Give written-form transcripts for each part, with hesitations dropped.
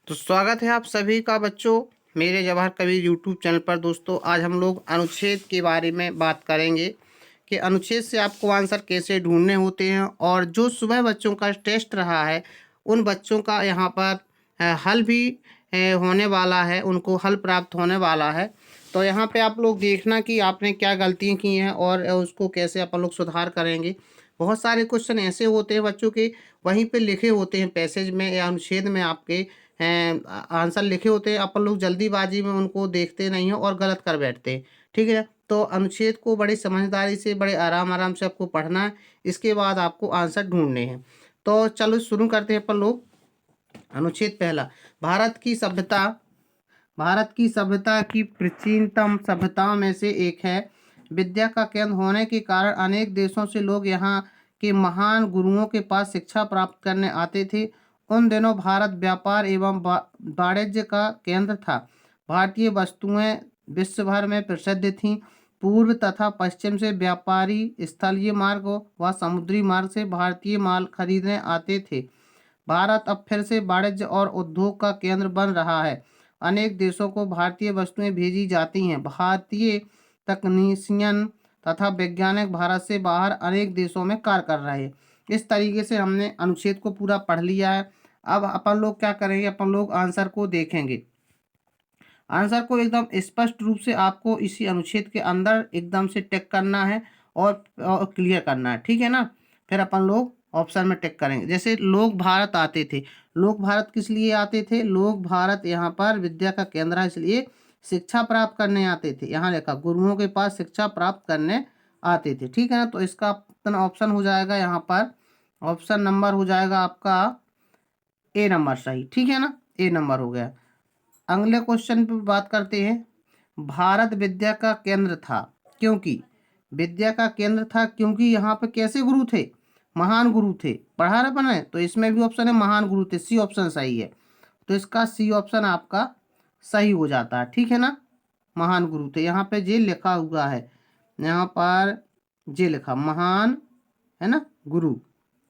तो स्वागत है आप सभी का बच्चों मेरे जवाहर कबीर यूट्यूब चैनल पर। दोस्तों आज हम लोग अनुच्छेद के बारे में बात करेंगे कि अनुच्छेद से आपको आंसर कैसे ढूंढने होते हैं, और जो सुबह बच्चों का टेस्ट रहा है उन बच्चों का यहाँ पर हल भी होने वाला है, उनको हल प्राप्त होने वाला है। तो यहाँ पे आप लोग देखना कि आपने क्या गलतियाँ की हैं और उसको कैसे अपन लोग सुधार करेंगे। बहुत सारे क्वेश्चन ऐसे होते हैं बच्चों के, वहीं पे लिखे होते हैं पैसेज में या अनुच्छेद में आपके आंसर लिखे होते हैं, अपन लोग जल्दीबाजी में उनको देखते नहीं हैं और गलत कर बैठते हैं। ठीक है, तो अनुच्छेद को बड़ी समझदारी से बड़े आराम आराम से आपको पढ़ना है, इसके बाद आपको आंसर ढूंढने हैं। तो चलो शुरू करते हैं अपन लोग। अनुच्छेद पहला, भारत की सभ्यता। भारत की सभ्यता की प्राचीनतम सभ्यताओं में से एक है। विद्या का केंद्र होने के कारण अनेक देशों से लोग यहाँ के महान गुरुओं के पास शिक्षा प्राप्त करने आते थे। उन दिनों भारत व्यापार एवं वाणिज्य का केंद्र था। भारतीय वस्तुएं विश्व भर में प्रसिद्ध थीं। पूर्व तथा पश्चिम से व्यापारी स्थलीय मार्ग व समुद्री मार्ग से भारतीय माल खरीदने आते थे। भारत अब फिर से वाणिज्य और उद्योग का केंद्र बन रहा है। अनेक देशों को भारतीय वस्तुएं भेजी जाती हैं। भारतीय तकनीशियन तथा वैज्ञानिक भारत से बाहर अनेक देशों में कार्य कर रहे हैं। इस तरीके से हमने अनुच्छेद को पूरा पढ़ लिया है। अब अपन लोग क्या करेंगे, अपन लोग आंसर को देखेंगे। आंसर को एकदम स्पष्ट रूप से आपको इसी अनुच्छेद के अंदर एकदम से टिक करना है और क्लियर करना है। ठीक है ना। फिर अपन लोग ऑप्शन में टिक करेंगे। जैसे लोग भारत आते थे, लोग भारत किस लिए आते थे? लोग भारत यहाँ पर विद्या का केंद्र है, इसलिए शिक्षा प्राप्त करने आते थे। यहाँ लिखा गुरुओं के पास शिक्षा प्राप्त करने आते थे। ठीक है ना। तो इसका ऑप्शन हो जाएगा यहाँ पर, ऑप्शन नंबर हो जाएगा आपका ए नंबर सही। ठीक है ना, ए नंबर हो गया। अगले क्वेश्चन पे बात करते हैं। भारत विद्या का केंद्र था क्योंकि, विद्या का केंद्र था क्योंकि यहाँ पे कैसे गुरु थे? महान गुरु थे। पढ़ा रहे बने, तो इसमें भी ऑप्शन है महान गुरु थे, सी ऑप्शन सही है। तो इसका सी ऑप्शन आपका सही हो जाता है। ठीक है ना, महान गुरु थे। यहाँ पे जे लिखा हुआ है, यहाँ पर जे लिखा महान है ना, गुरु।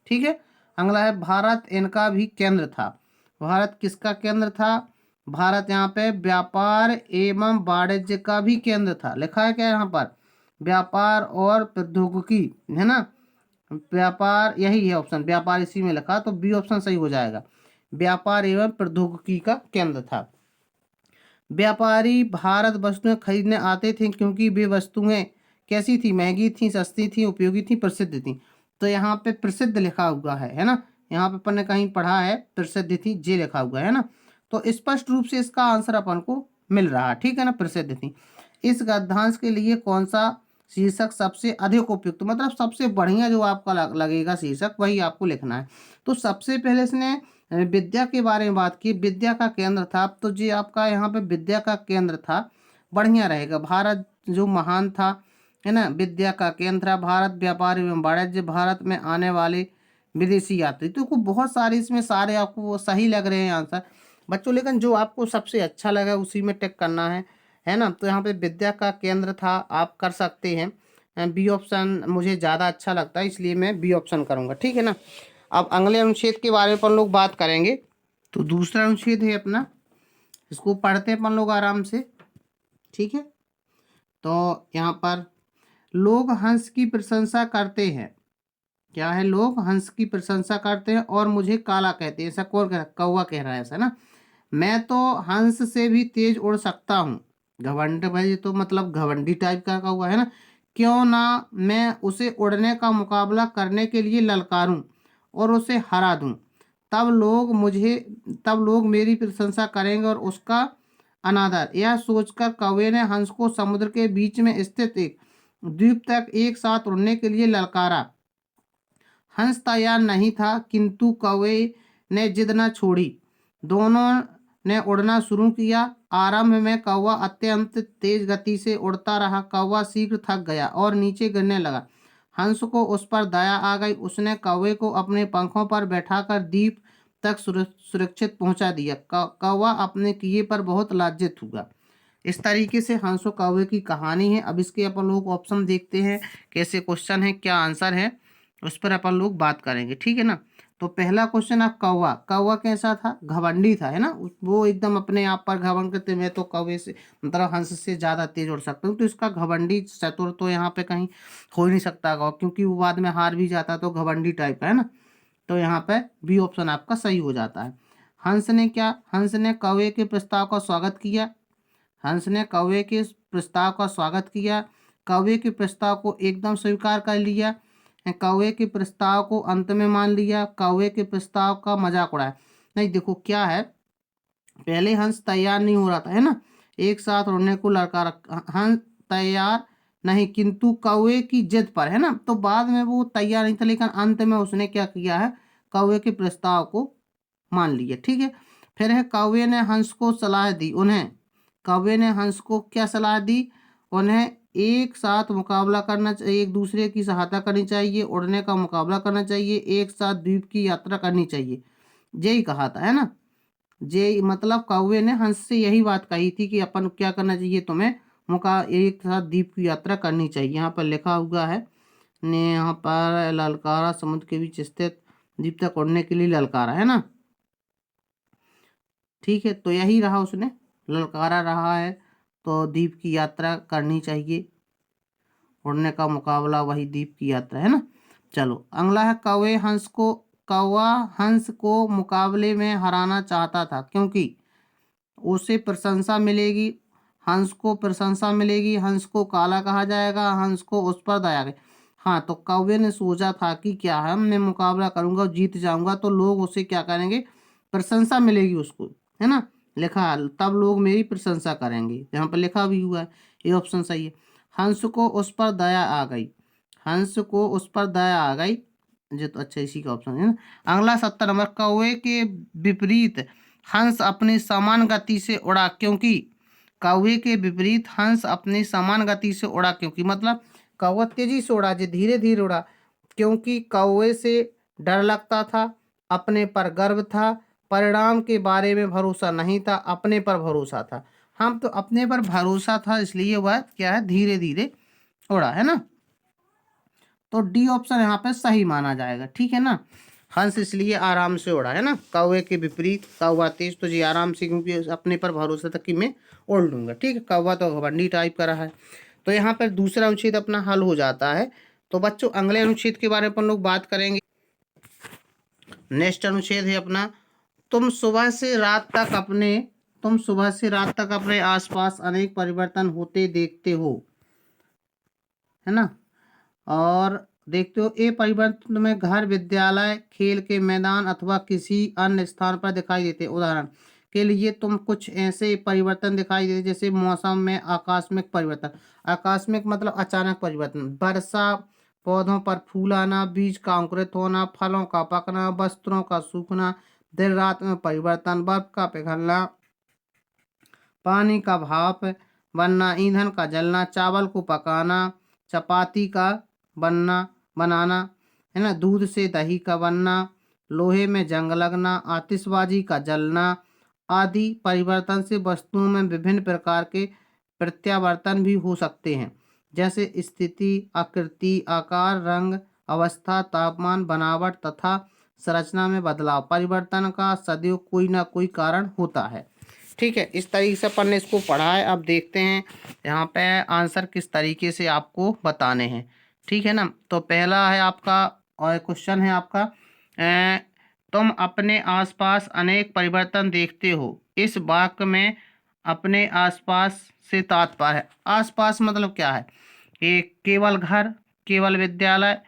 ठीक है। अगला है भारत इनका भी केंद्र था। भारत किसका केंद्र था? भारत यहाँ पे व्यापार एवं वाणिज्य का भी केंद्र था। लिखा है क्या यहाँ पर? व्यापार और प्रौद्योगिकी, है ना। व्यापार यही है ऑप्शन, व्यापार इसी में लिखा, तो बी ऑप्शन सही हो जाएगा। व्यापार एवं प्रौद्योगिकी का केंद्र था। व्यापारी भारत वस्तुएं खरीदने आते थे क्योंकि वे वस्तुएं कैसी थी? महंगी थी, सस्ती थी, उपयोगी थी, प्रसिद्ध थी। तो यहाँ पे प्रसिद्ध लिखा हुआ है ना। यहाँ पे अपन ने कहीं पढ़ा है प्रसिद्ध थी, जे लिखा हुआ है ना। तो स्पष्ट रूप से इसका आंसर अपन को मिल रहा है। ठीक है ना, प्रसिद्ध थी। इस गद्यांश के लिए कौन सा शीर्षक सबसे अधिक उपयुक्त, मतलब सबसे बढ़िया जो आपका लगेगा शीर्षक, वही आपको लिखना है। तो सबसे पहले इसने विद्या के बारे में बात की, विद्या का केंद्र था, तो जी आपका यहाँ पे विद्या का केंद्र था, बढ़िया रहेगा। भारत जो महान था, है ना, विद्या का केंद्र था। भारत व्यापार एवं वाणिज्य, भारत में आने वाले विदेशी यात्री। तो बहुत सारे इसमें सारे आपको वो सही लग रहे हैं आंसर बच्चों, लेकिन जो आपको सबसे अच्छा लगा उसी में टिक करना है ना। तो यहाँ पे विद्या का केंद्र था, आप कर सकते हैं। बी ऑप्शन मुझे ज़्यादा अच्छा लगता है, इसलिए मैं बी ऑप्शन करूँगा। ठीक है ना। अब अगले अनुच्छेद के बारे में अपन लोग बात करेंगे। तो दूसरा अनुच्छेद है अपना, इसको पढ़ते हैं अपन लोग आराम से। ठीक है। तो यहाँ पर लोग हंस की प्रशंसा करते हैं। क्या है? लोग हंस की प्रशंसा करते हैं और मुझे काला कहते हैं। ऐसा कौन कह रहा है? कौवा कह रहा है ऐसा ना। मैं तो हंस से भी तेज उड़ सकता हूँ। घमंड भाई, तो मतलब घमंडी टाइप का कौवा है ना। क्यों ना मैं उसे उड़ने का मुकाबला करने के लिए ललकारूं और उसे हरा दूं। तब लोग मुझे तब लोग मेरी प्रशंसा करेंगे और उसका अनादर। यह सोचकर कौवे ने हंस को समुद्र के बीच में स्थित एक द्वीप तक एक साथ उड़ने के लिए ललकारा। हंस तैयार नहीं था, किंतु कौवे ने जिद न छोड़ी। दोनों ने उड़ना शुरू किया। आरंभ में कौवा अत्यंत तेज गति से उड़ता रहा। कौवा शीघ्र थक गया और नीचे गिरने लगा। हंस को उस पर दया आ गई। उसने कौवे को अपने पंखों पर बैठाकर द्वीप तक सुरक्षित पहुंचा दिया। कौवा अपने किए पर बहुत लज्जित हुआ। इस तरीके से हंस और कौवे की कहानी है। अब इसके अपन लोग ऑप्शन देखते हैं, कैसे क्वेश्चन है, क्या आंसर है, उस पर अपन लोग बात करेंगे। ठीक है ना। तो पहला क्वेश्चन है कौवा। कौवा कैसा था? घमंडी था, है ना। वो एकदम अपने आप पर घमंड करते, मैं तो कौवे से मतलब हंस से ज्यादा तेज उड़ सकता हूँ। तो इसका घमंडी चतुर तो यहाँ पे कहीं हो ही नहीं सकता गौ, क्योंकि वो बाद में हार भी जाता तो घमंडी टाइप का, है ना। तो यहाँ पे बी ऑप्शन आपका सही हो जाता है। हंस ने कौवे के प्रस्ताव का स्वागत किया। हंस ने कौवे के प्रस्ताव का स्वागत किया, कौवे के प्रस्ताव को एकदम स्वीकार कर लिया, कौवे के प्रस्ताव को अंत में मान लिया, कौवे के प्रस्ताव का मजाक उड़ाया। नहीं, देखो क्या है, पहले हंस तैयार नहीं हो रहा था, है ना, एक साथ उड़ने को लड़का हंस तैयार नहीं, किंतु कौवे की जिद पर, है ना, तो बाद में वो तैयार नहीं था, लेकिन अंत में उसने क्या किया है, कौवे के प्रस्ताव को मान लिया। ठीक है। फिर है कौवे ने हंस को सलाह दी, उन्हें कौवे ने हंस को क्या सलाह दी, उन्हें एक साथ मुकाबला करना चाहिए, एक दूसरे की सहायता करनी चाहिए, उड़ने का मुकाबला करना चाहिए, एक साथ द्वीप की यात्रा करनी चाहिए, यही कहा था, है ना। जे मतलब कौवे ने हंस से यही बात कही थी कि अपन क्या करना चाहिए, तुम्हें एक साथ द्वीप की यात्रा करनी चाहिए। यहाँ पर लिखा हुआ है ने, यहाँ पर ललकारा समुद्र के बीच स्थित द्वीप तक उड़ने के लिए ललकारा, है ना। ठीक है, तो यही रहा, उसने ललकारा रहा है, तो द्वीप की यात्रा करनी चाहिए, उड़ने का मुकाबला वही द्वीप की यात्रा, है ना। चलो अगला है कौवा हंस को मुकाबले में हराना चाहता था, क्योंकि उसे प्रशंसा मिलेगी, हंस को प्रशंसा मिलेगी, हंस को काला कहा जाएगा, हंस को उस पर दया गई। हाँ, तो कौवे ने सोचा था कि क्या है, मैं मुकाबला करूंगा और जीत जाऊंगा तो लोग उसे क्या करेंगे, प्रशंसा मिलेगी उसको, है ना। लिखा तब लोग मेरी प्रशंसा करेंगे, यहाँ पर लिखा भी हुआ है, ये ऑप्शन सही है। हंस को उस पर दया आ गई, हंस को उस पर दया आ गई, जो तो अच्छा इसी का ऑप्शन है ना। अगला 70 नंबर, कौवे के विपरीत हंस अपनी समान गति से उड़ा, क्योंकि कौवे के विपरीत हंस अपनी समान गति से उड़ा, क्योंकि मतलब कौवा तेजी से उड़ा, जो धीरे धीरे उड़ा, क्योंकि कौवे से डर लगता था, अपने पर गर्व था, परिणाम के बारे में भरोसा नहीं था, अपने पर भरोसा था। हम तो अपने पर भरोसा था, इसलिए वह क्या है, धीरे धीरे उड़ा, है ना। तो डी ऑप्शन यहाँ पे सही माना जाएगा। ठीक है ना। हंस इसलिए आराम से उड़ा, है ना, कौवे के विपरीत कौवा तेज तो जी आराम से, क्योंकि अपने पर भरोसा था कि मैं उड़ लूंगा। ठीक है, कौवा तो घमंडी टाइप का रहा है। तो यहाँ पर दूसरा अनुच्छेद अपना हल हो जाता है। तो बच्चों अगले अनुच्छेद के बारे में अपन लोग बात करेंगे। नेक्स्ट अनुच्छेद है अपना, तुम सुबह से रात तक अपने तुम सुबह से रात तक अपने आसपास अनेक परिवर्तन होते देखते हो, है ना। और देखते हो, ये परिवर्तन तुम्हें घर, विद्यालय, खेल के मैदान अथवा किसी अन्य स्थान पर दिखाई देते हैं। उदाहरण के लिए तुम कुछ ऐसे परिवर्तन दिखाई देते जैसे मौसम में आकस्मिक परिवर्तन, आकस्मिक मतलब अचानक परिवर्तन, वर्षा, पौधों पर फूल आना, बीज का अंकुरित होना, फलों का पकना, वस्त्रों का सूखना, दिन रात में परिवर्तन, बर्फ का पिघलना, पानी का भाप बनना, ईंधन का जलना, चावल को पकाना, चपाती का बनना बनाना, है ना, दूध से दही का बनना, लोहे में जंग लगना, आतिशबाजी का जलना आदि परिवर्तन से वस्तुओं में विभिन्न प्रकार के प्रत्यावर्तन भी हो सकते हैं, जैसे स्थिति, आकृति, आकार, रंग, अवस्था, तापमान, बनावट तथा संरचना में बदलाव। परिवर्तन का सदैव कोई ना कोई कारण होता है। ठीक है, इस तरीके से अपन ने इसको पढ़ा है। अब देखते हैं यहाँ पे आंसर किस तरीके से आपको बताने हैं। ठीक है ना। तो पहला है आपका, और क्वेश्चन है आपका, तुम अपने आसपास अनेक परिवर्तन देखते हो, इस वाक्य में अपने आसपास से तात्पर्य है। आसपास मतलब क्या है, ये केवल घर, केवल विद्यालय,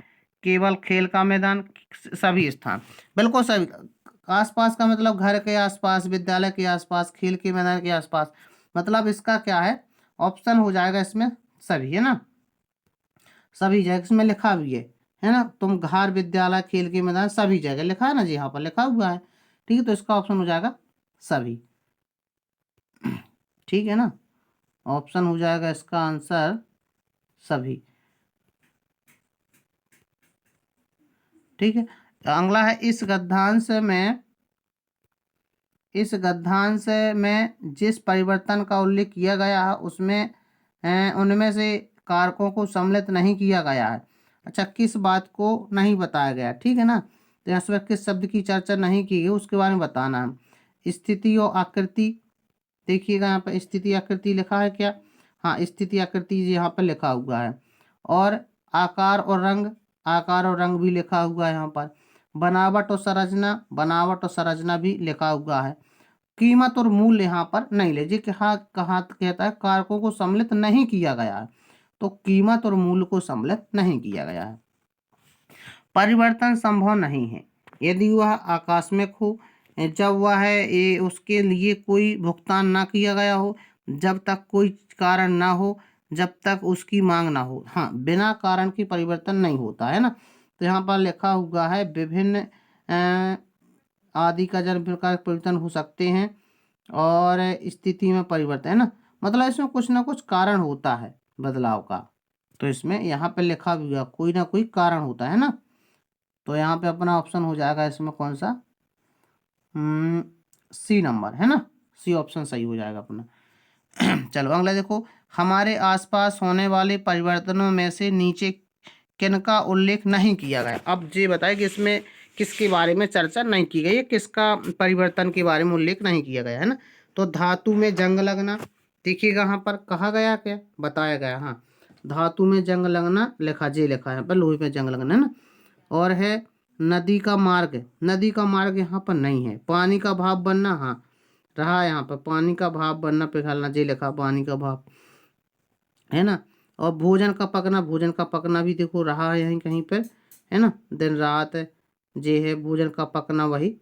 केवल खेल का मैदान, सभी स्थान, बिल्कुल सभी। आसपास का मतलब घर के आसपास, विद्यालय के आसपास, खेल के मैदान के आसपास, मतलब इसका क्या है, ऑप्शन हो जाएगा इसमें सभी, है ना, सभी जगह इसमें लिखा भी है ना। तुम घर, विद्यालय, खेल के मैदान, सभी जगह लिखा है ना जी, यहाँ पर लिखा हुआ है। ठीक है, तो इसका ऑप्शन हो जाएगा सभी। ठीक है ना, ऑप्शन हो जाएगा इसका आंसर सभी। ठीक है, अगला है, इस गद्यांश में जिस परिवर्तन का उल्लेख किया गया है उसमें उनमें से कारकों को सम्मिलित नहीं किया गया है। अच्छा, किस बात को नहीं बताया गया, ठीक है ना। तो यहाँ पर किस शब्द की चर्चा नहीं की गई उसके बारे में बताना है। स्थिति और आकृति, देखिएगा यहाँ पर स्थिति आकृति लिखा है क्या? हाँ, स्थिति आकृति यहाँ पर लिखा हुआ है। और आकार और रंग, आकार और रंग भी लिखा हुआ है यहाँ पर। बनावट और संरचना, बनावट और संरचना भी लिखा हुआ है। कीमत और मूल्य यहाँ पर नहीं ले जी, कहा कहा कहता है कारकों को सम्मिलित नहीं किया गया है, तो कीमत और मूल्य को सम्मिलित नहीं किया गया है। परिवर्तन संभव नहीं है यदि वह आकस्मिक हो, जब वह ये उसके लिए कोई भुगतान ना किया गया हो, जब तक कोई कारण ना हो, जब तक उसकी मांग ना हो। हाँ, बिना कारण की परिवर्तन नहीं होता है ना। तो यहाँ पर लिखा हुआ है विभिन्न आदि का जन्म प्रकार परिवर्तन हो सकते हैं और स्थिति में परिवर्तन, है ना, मतलब इसमें कुछ ना कुछ कारण होता है बदलाव का। तो इसमें यहाँ पे लिखा भी हुआ कोई ना कोई कारण होता है ना। तो यहाँ पे अपना ऑप्शन हो जाएगा इसमें कौन सा? सी नंबर, है ना, सी ऑप्शन सही हो जाएगा अपना। चलो अगला देखो, हमारे आसपास होने वाले परिवर्तनों में से नीचे किनका उल्लेख नहीं किया गया। अब ये बताए कि इसमें किसके बारे में चर्चा नहीं की गई है, किसका परिवर्तन के बारे में उल्लेख नहीं किया गया है ना। तो धातु में जंग लगना, देखिएगा यहाँ पर कहा गया क्या, बताया गया। हाँ, धातु में जंग लगना लिखा, जे लिखा है पर लोहे में जंग लगना, है ना। और है नदी का मार्ग, नदी का मार्ग यहाँ पर नहीं है। पानी का भाप बनना, हाँ रहा यहाँ पर पानी का भाप बनना पिघलना, जे लिखा पानी का भाप, है ना। और भोजन का पकना, भोजन का पकना भी देखो रहा है यहीं कहीं पर, है ना, दिन रात जे है भोजन का पकना, वही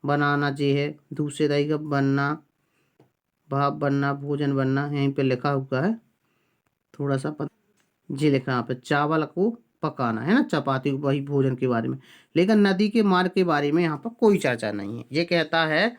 बनाना जे है, दूध से दही का बनना, भाप बनना, भोजन बनना, यहीं पे लिखा हुआ है थोड़ा सा जी लिखा यहाँ पे चावल को पकाना, है ना, चपाती वही भोजन के बारे में। लेकिन नदी के मार्ग के बारे में यहाँ पर कोई चर्चा नहीं है। ये कहता है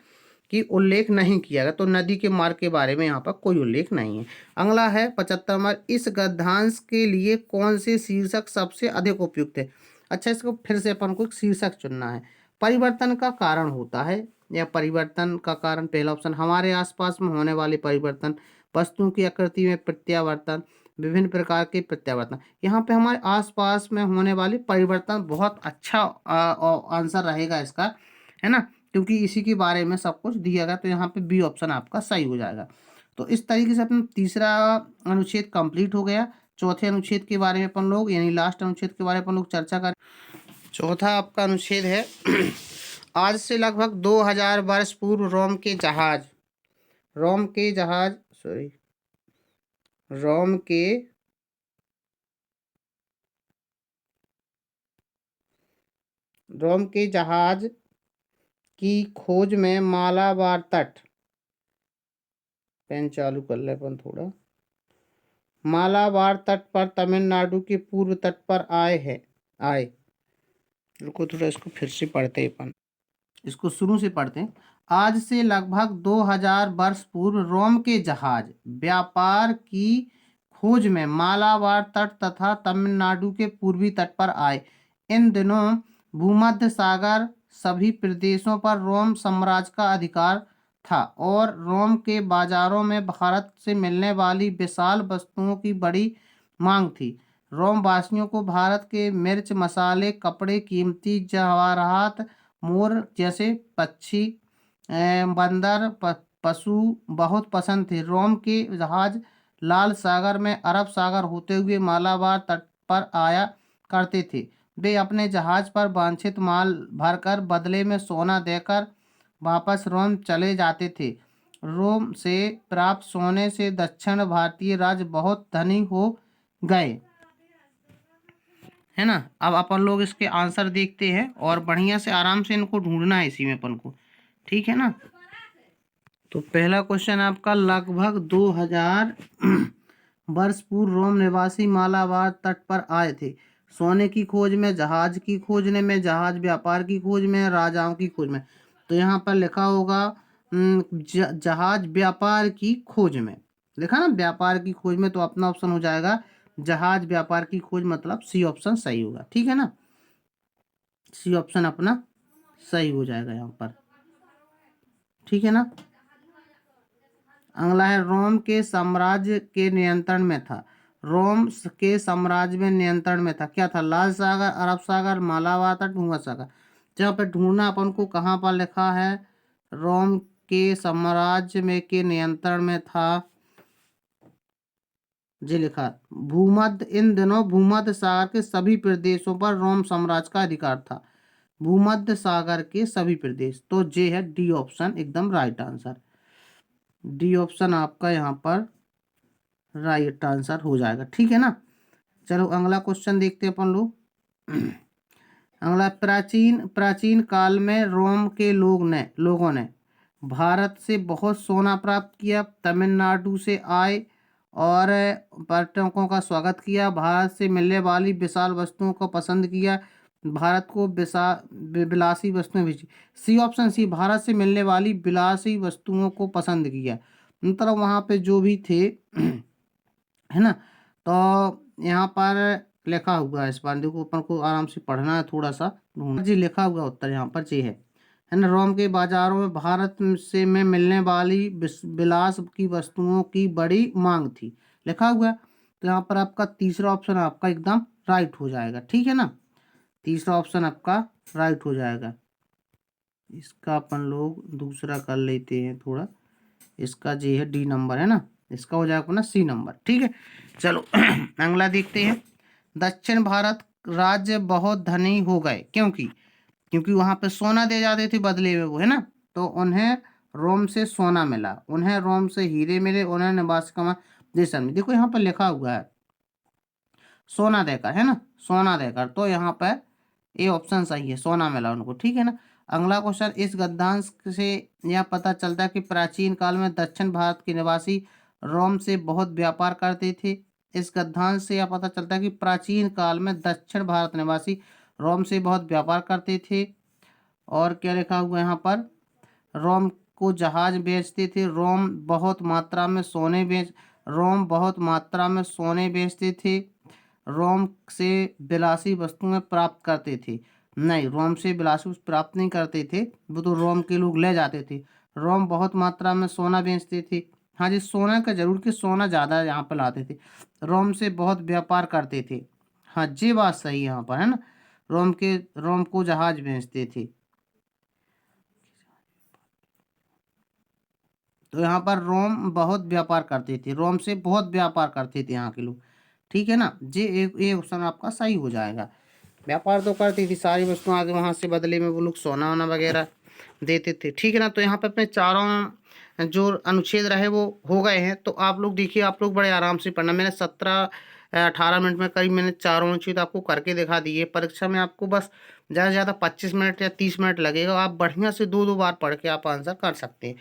कि उल्लेख नहीं किया गया, तो नदी के मार्ग के बारे में यहाँ पर कोई उल्लेख नहीं है। अगला है 75 नंबर, इस गद्यांश के लिए कौन से शीर्षक सबसे अधिक उपयुक्त है। अच्छा, इसको फिर से अपन को एक शीर्षक चुनना है। परिवर्तन का कारण होता है, या परिवर्तन का कारण पहला ऑप्शन, हमारे आसपास में होने वाले परिवर्तन, वस्तुओं की आकृति में प्रत्यावर्तन, विभिन्न प्रकार के प्रत्यावर्तन। यहाँ पे हमारे आसपास में होने वाले परिवर्तन बहुत अच्छा आंसर रहेगा इसका, है ना, क्योंकि इसी के बारे में सब कुछ दिया गया। तो यहाँ पे बी ऑप्शन आपका सही हो जाएगा। तो इस तरीके से अपना तीसरा अनुच्छेद कंप्लीट हो गया। चौथे अनुच्छेद के बारे में अपन लोग, यानी लास्ट अनुच्छेद के बारे में अपन लोग चर्चा करें। चौथा आपका अनुच्छेद है आज से लगभग 2000 वर्ष पूर्व रोम के जहाज सॉरी रोम के रोम के जहाज की खोज में मालाबार तट, पेन चालू कर ले अपन थोड़ा, मालाबार तट पर तमिलनाडु के पूर्व तट पर आए। रुको थोड़ा, इसको फिर से पढ़ते हैं अपन, इसको शुरू से पढ़ते हैं। आज से लगभग 2000 वर्ष पूर्व रोम के जहाज व्यापार की खोज में मालाबार तट तथा तमिलनाडु के पूर्वी तट पर आए। इन दिनों भूमध्य सागर सभी प्रदेशों पर रोम साम्राज्य का अधिकार था और रोम के बाजारों में भारत से मिलने वाली विशाल वस्तुओं की बड़ी मांग थी। रोम वासियों को भारत के मिर्च मसाले, कपड़े, कीमती जवाहरात, मोर जैसे पक्षी, बंदर, पशु बहुत पसंद थे। रोम के जहाज लाल सागर में अरब सागर होते हुए मालाबार तट पर आया करते थे। वे अपने जहाज पर वांछित माल भरकर बदले में सोना देकर वापस रोम चले जाते थे। रोम से प्राप्त सोने से दक्षिण भारतीय राज्य बहुत धनी हो गए, है ना। अब अपन लोग इसके आंसर देखते हैं और बढ़िया से आराम से इनको ढूंढना है इसी में अपन को, ठीक है ना। तो पहला क्वेश्चन आपका, लगभग 2000 वर्ष पूर्व रोम निवासी मालाबार तट पर आए थे। सोने की खोज में, जहाज की खोजने में, जहाज व्यापार की खोज में, राजाओं की खोज में। तो यहाँ पर लिखा होगा जहाज व्यापार की खोज में, लिखा ना व्यापार की खोज में, तो अपना ऑप्शन हो जाएगा जहाज व्यापार की खोज, मतलब सी ऑप्शन सही होगा, ठीक है ना। सी ऑप्शन अपना सही हो जाएगा यहाँ पर, ठीक है ना। अगला है रोम के साम्राज्य के नियंत्रण में था। रोम के साम्राज्य में नियंत्रण में था? क्या था? लाल सागर, अरब सागर, मालाबार तट, भूमध्य सागर। जहाँ पे ढूंढना अपन को कहाँ पर लिखा है? रोम के साम्राज्य में के नियंत्रण में था, जी लिखा भूमध्य। इन दिनों भूमध्य सागर के सभी प्रदेशों पर रोम साम्राज्य का अधिकार था। भूमध्य सागर के सभी प्रदेश, तो जे है डी ऑप्शन एकदम राइट आंसर। डी ऑप्शन आपका यहाँ पर राइट आंसर हो जाएगा, ठीक है ना। चलो अगला क्वेश्चन देखते हैं अपन लोग। अगला, प्राचीन प्राचीन काल में रोम के लोगों ने भारत से बहुत सोना प्राप्त किया, तमिलनाडु से आए और पर्यटकों का स्वागत किया, भारत से मिलने वाली विशाल वस्तुओं को पसंद किया, भारत को विलासी वस्तुएं भेजी। सी ऑप्शन सी, भारत से मिलने वाली विलासी वस्तुओं को पसंद किया, मतलब वहाँ पे जो भी थे है ना। तो यहाँ पर लिखा हुआ है, इस बार देखो अपन को आराम से पढ़ना है, थोड़ा सा ढूंढना जी। लिखा हुआ उत्तर यहाँ पर जी है ना। रोम के बाजारों में भारत से में मिलने वाली विलास की वस्तुओं की बड़ी मांग थी, लिखा हुआ है। तो यहाँ पर आपका तीसरा ऑप्शन आपका एकदम राइट हो जाएगा, ठीक है ना। तीसरा ऑप्शन आपका राइट हो जाएगा। इसका अपन लोग दूसरा कर लेते हैं थोड़ा, इसका जी है डी नंबर है ना, इसका हो जाएगा ना सी नंबर, ठीक है। चलो अगला देखते हैं। दक्षिण भारत राज्य बहुत धनी हो गए, क्योंकि वहां पे सोना दे जाते थे बदले में वो, है ना। तो उन्हें रोम से सोना मिला, उन्हें रोम से हीरे मिले, उन्हें निवास कमा देशन में। देखो यहाँ पर लिखा हुआ है सोना देकर, है ना, सोना देकर। तो यहाँ पर ए ऑप्शन सही है, सोना मिला उनको, ठीक है ना। अगला क्वेश्चन, इस गद्यांश से यह पता चलता है कि प्राचीन काल में दक्षिण भारत के निवासी रोम से बहुत व्यापार करते थे। इस गद्यांश से यह पता चलता है कि प्राचीन काल में दक्षिण भारत निवासी रोम से बहुत व्यापार करते थे। और क्या लिखा हुआ है यहाँ पर? रोम को जहाज बेचते थे, रोम बहुत मात्रा में सोने बेचते थे, रोम से विलासी वस्तुएं प्राप्त करते थे। नहीं, रोम से विलासी वस्तु प्राप्त नहीं करते थे, वो तो रोम के लोग ले जाते थे। रोम बहुत मात्रा में सोना बेचते थे, हाँ जी, सोना का जरूर कि सोना ज़्यादा यहाँ पर लाते थे। रोम से बहुत व्यापार करते थे, हाँ जी बात सही है यहाँ पर, है ना। रोम को जहाज बेचते थे। तो यहाँ पर रोम बहुत व्यापार करते थे, रोम से बहुत व्यापार करते थे यहाँ के लोग, ठीक है ना। जे एक ऑप्शन आपका सही हो जाएगा। व्यापार तो करती थी, सारी वस्तुएं आगे वहाँ से बदले में वो लोग सोना वोना वगैरह देते थे, ठीक है ना। तो यहाँ पे अपने चारों जो अनुच्छेद रहे वो हो गए हैं। तो आप लोग देखिए, आप लोग बड़े आराम से पढ़ना। मैंने 17-18 मिनट में करीब मैंने चारों अनुच्छेद आपको करके दिखा दिए। परीक्षा में आपको बस ज़्यादा से ज़्यादा 25 मिनट या 30 मिनट लगेगा। आप बढ़िया से 2-2 बार पढ़ के आप आंसर कर सकते हैं।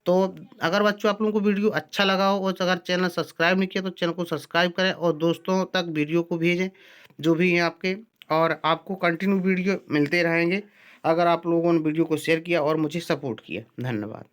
तो अगर बच्चों आप लोगों को वीडियो अच्छा लगा हो और अगर चैनल सब्सक्राइब नहीं किया तो चैनल को सब्सक्राइब करें और दोस्तों तक वीडियो को भेजें जो भी हैं आपके, और आपको कंटिन्यू वीडियो मिलते रहेंगे अगर आप लोगों ने वीडियो को शेयर किया और मुझे सपोर्ट किया। धन्यवाद।